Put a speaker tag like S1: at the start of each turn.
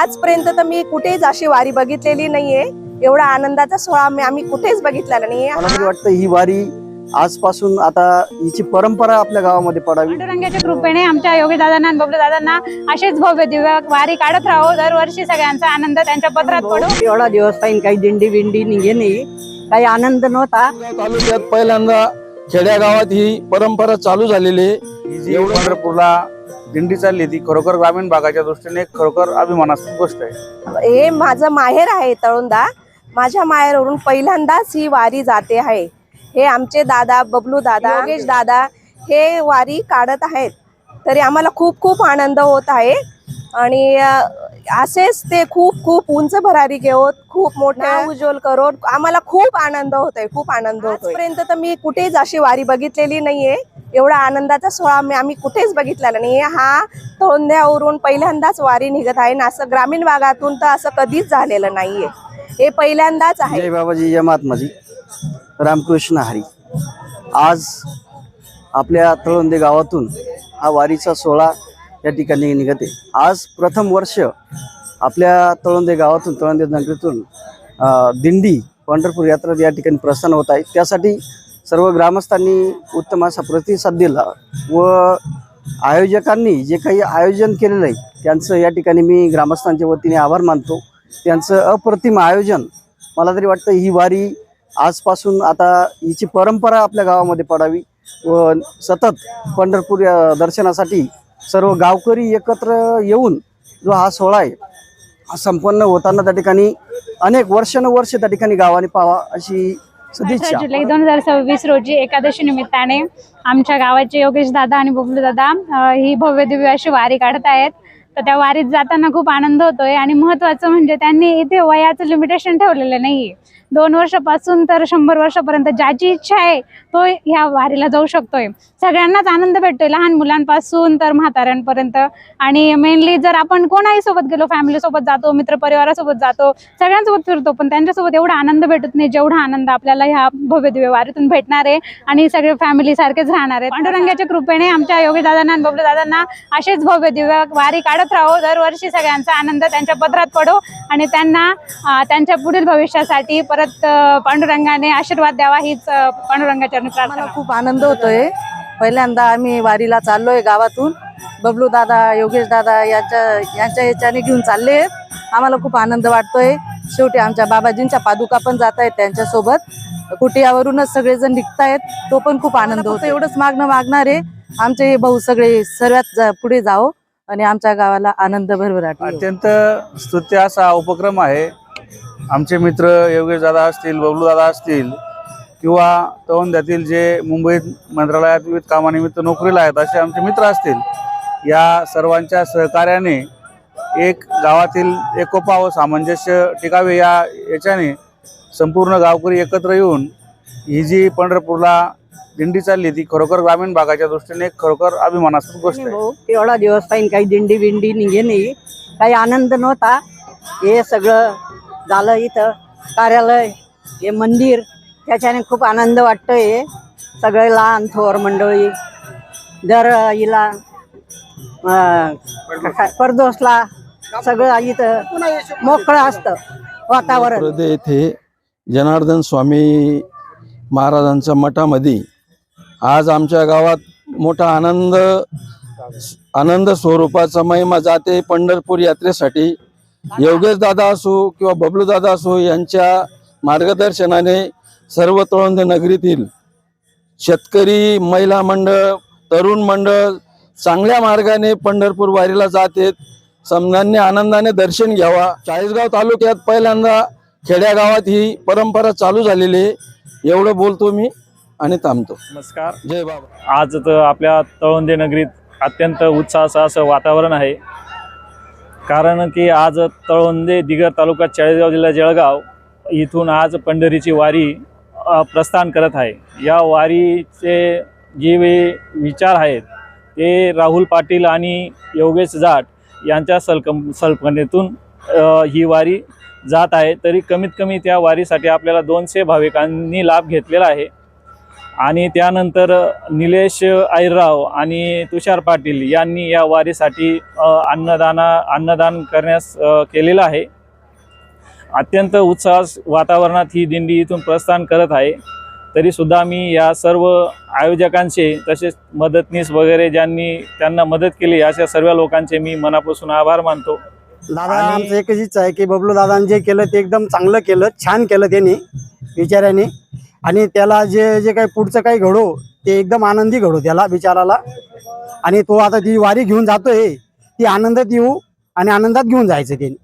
S1: आजपर्यंत तर मी कुठेच अशी वारी बघितलेली नाहीये। एवढा आनंदाचा सोहळा आम्ही कुठेच बघितलेला नाहीये।
S2: मला तरी वाटतं ही वारी आजपासून आता हिची परंपरा आपल्या गावामध्ये पडावी।
S3: पांडुरंगाच्या कृपेने आमच्या योगी दादांना आणि बबलू दादांना असेच भव्य दिव्य वारी काढत राहो। दरवर्षी सगळ्यांचा आनंद त्यांच्या पत्रात पडो।
S4: एवढा दिवस पाहिजे काही दिंडी बिंडी निघे नाही, काही आनंद नव्हता।
S5: तालुक्यात पहिल्यांदा खेड्या गावात ही परंपरा चालू झालेली आहे।
S6: ही जी पंढरपूरला दिंडी चालली ती खरोखर ग्रामीण भागाच्या दृष्टीने खरोखर अभिमानास्पद गोष्ट आहे।
S1: हे माझं माहेर आहे तळोंदा। माझ्या माहेरवरून पहिल्यांदाच ही वारी जाते आहे। हे आमचे दादा बबलू दादा योगेश दादा हे वारी काढत आहेत, तरी आम्हाला खूप खूप आनंद होत आहे। आणि असेच ते खूप खूप उंच भरारी घेऊन खूप मोठा उज्ज्वल करून आम्हाला खूप आनंद होतोय, खूप आनंद होतोय। आजपर्यंत तर मी कुठेच अशी वारी बघितलेली नाहीये। एवढा आनंदाचा सोहळा आम्ही कुठेच बघितलेला नाहीये। हा तळोंद्यावरून पहिल्यांदाच वारी निघत आहे ना, असं ग्रामीण भागातून तर असं कधीच झालेलं नाहीये। हे पहिल्यांदाच आहे।
S2: जय बाबाजी जय महात्माजी रामकृष्ण हरी। आज आपल्या तळोंदे गावातून हा वारीचा सोहळा या ठिकाणी निघते। आज प्रथम वर्ष आपल्या तळोंदे गावातून तळोंदे नगरीतून दिंडी पंढरपूर यात्रा या ठिकाणी प्रस्थान होत आहे। त्यासाठी सर्व ग्रामस्थांनी उत्तम असा प्रतिसाद दिला व आयोजकांनी जे काही आयोजन केलेलं आहे त्यांचं या ठिकाणी मी ग्रामस्थांच्या वतीने आभार मानतो। त्यांचं अप्रतिम आयोजन। मला तरी वाटतं ही वारी आजपासून आता हिची परंपरा आपल्या गावामध्ये पडावी व सतत पंढरपूर दर्शनासाठी सर्व गावकरी एकत्र येऊन जो हा सोहळा आहे हा संपन्न होताना त्या ठिकाणी अनेक वर्षानुवर्ष त्या ठिकाणी गावाने पाहावा अशी सदिच्छा।
S3: जुलै 2026 रोजी एकादशी निमित्ताने आमच्या गावाचे योगेश दादा आणि बबलू दादा ही भव्य दिव्य अशी वारी काढत आहेत। तर त्या वारीत जाताना खूप आनंद होतोय। आणि महत्त्वाचं म्हणजे त्यांनी इथे वयाचं लिमिटेशन ठेवलेलं नाहीये। 2 वर्षापासून तर 100 वर्षापर्यंत ज्याची इच्छा आहे तो ह्या वारीला जाऊ शकतोय। सगळ्यांनाच आनंद भेटतोय, लहान मुलांपासून तर म्हाताऱ्यांपर्यंत। आणि मेनली जर आपण कोणाही सोबत गेलो, फॅमिली सोबत जातो, मित्रपरिवारासोबत जातो, सगळ्यांसोबत फिरतो, पण त्यांच्यासोबत एवढा आनंद भेटत नाही जेवढा आनंद आपल्याला ह्या भव्य दिव्य वारीतून भेटणार आहे। आणि सगळे फॅमिली सारखेच राहणार आहेत। पांडुरंगाच्या कृपेने आमच्या योगी दादांना आणि बबलू दादांना असेच भव्य दिव्य वारी काढत राहो। दरवर्षी सगळ्यांचा आनंद त्यांच्या पत्रात पडो आणि त्यांना त्यांच्या पुढील भविष्यासाठी परत पांडुरंगाने आशीर्वाद द्यावा हीच पांडुरंगाच्या प्रार्थना।
S4: खूप आनंद होतोय। पहिल्यांदा आम्ही वारीला चाललोय गावातून। बबलू दादा योगेश दादा यांच्या याच्याने घेऊन चालले। आम्हाला खूप आनंद वाटतोय। शेवटी आमच्या बाबाजींच्या पादुका पण जात आहेत त्यांच्यासोबत। कुटियावरूनच सगळेजण निघतायत, तो पण खूप आनंद होतो। एवढंच मागणार आहे आमचे भाऊ सगळे सर्वात पुढे जाओ आणि आमच्या गावाला आनंद भरभराट।
S6: अत्यंत स्तुत्य असा उपक्रम आहे। आमचे मित्र योगेश दादा असतील, बबलू दादा असतील किंवा तळोंद्यातील जे मुंबईत मंत्रालयात विविध कामानिमित्त नोकरीला आहेत असे आमचे मित्र असतील, या सर्वांच्या सहकार्याने एक गावातील एकोपा व सामंजस्य टिकावे याच्याने संपूर्ण गावकरी एकत्र येऊन ही जी पंढरपूरला दिंडी चालली ती खरोखर ग्रामीण भागाच्या दृष्टीने खरोखर अभिमानास्पद गोष्ट आहे।
S4: एवढा दिवस पाहिजे काही दिंडी बिंडी निघे नाही, काही आनंद नव्हता। हे सगळं झालं, इथं कार्यालय, हे मंदिर, त्याच्याने खूप आनंद वाटतोय। सगळे लहान थोर मंडळी दर हिला परदोसला सगळं इथं मोकळं असतं वातावरण।
S5: येथे जनार्दन स्वामी महाराजांच्या मठामध्ये आज आमच्या गावात मोठा आनंद स्वरूपाचा महिमा जाते। पंढरपूर यात्रेसाठी योगेश दादा असो किंवा बबलू दादा असो यांच्या मार्गदर्शनाने सर्व तळोंदे नगरीतील शेतकरी, महिला मंडळ, तरुण मंडळ चांगल्या मार्गाने पंढरपूर वारीला जातात। समजांनी आनंदाने दर्शन घ्यावा। चाळीसगाव तालुक्यात पहिल्यांदा खेड्या गावात ही परंपरा चालू झालेली आहे। एवढं बोलतो मी आणि थांबतो।
S7: नमस्कार,
S5: जय बाबा।
S7: आज तर आपल्या तळोंदे नगरीत अत्यंत उत्साहाचं असं वातावरण आहे। कारण की आज तळोंदे दिगर तालुका चाळीसगाव जिल्हा जळगाव इथून आज पंढरीची वारी प्रस्थान करत आहे। या वारीचे जे विचार आहेत ते राहुल पाटील आणि योगेश जाट यांच्या संकल्पनेतून ही वारी जात आहे। तरी कमीत कमी त्या वारीसाठी आपल्याला 200 भाविकांनी लाभ घेतलेला आहे। आणि त्यानंतर निलेश आईरराव आणि तुषार पाटील यांनी या वारीसाठी अन्नदान करण्यास केलेलं आहे. अत्यंत उत्साह वातावरणात ही दिंडी इथून प्रस्थान करत आहे. तरीसुद्धा मी या सर्व आयोजकांचे तसेच मदतनीस वगैरे ज्यांनी त्यांना मदत केली अशा सर्व लोकांचे मी मनापासून आभार मानतो.
S8: दादा आमचं एकच इच्छा आहे की बबलू दादांनी जे केलं ते एकदम चांगलं केलं, छान केलं त्यांनी बिचाऱ्याने. आणि त्याला जे जे काही पुढचं काही घडो ते एकदम आनंदी घडो त्याला बिचाराला. आणि तो आता ती वारी घेऊन जातोय ती आनंदात येऊ आणि आनंदात घेऊन जायचं त्यांनी.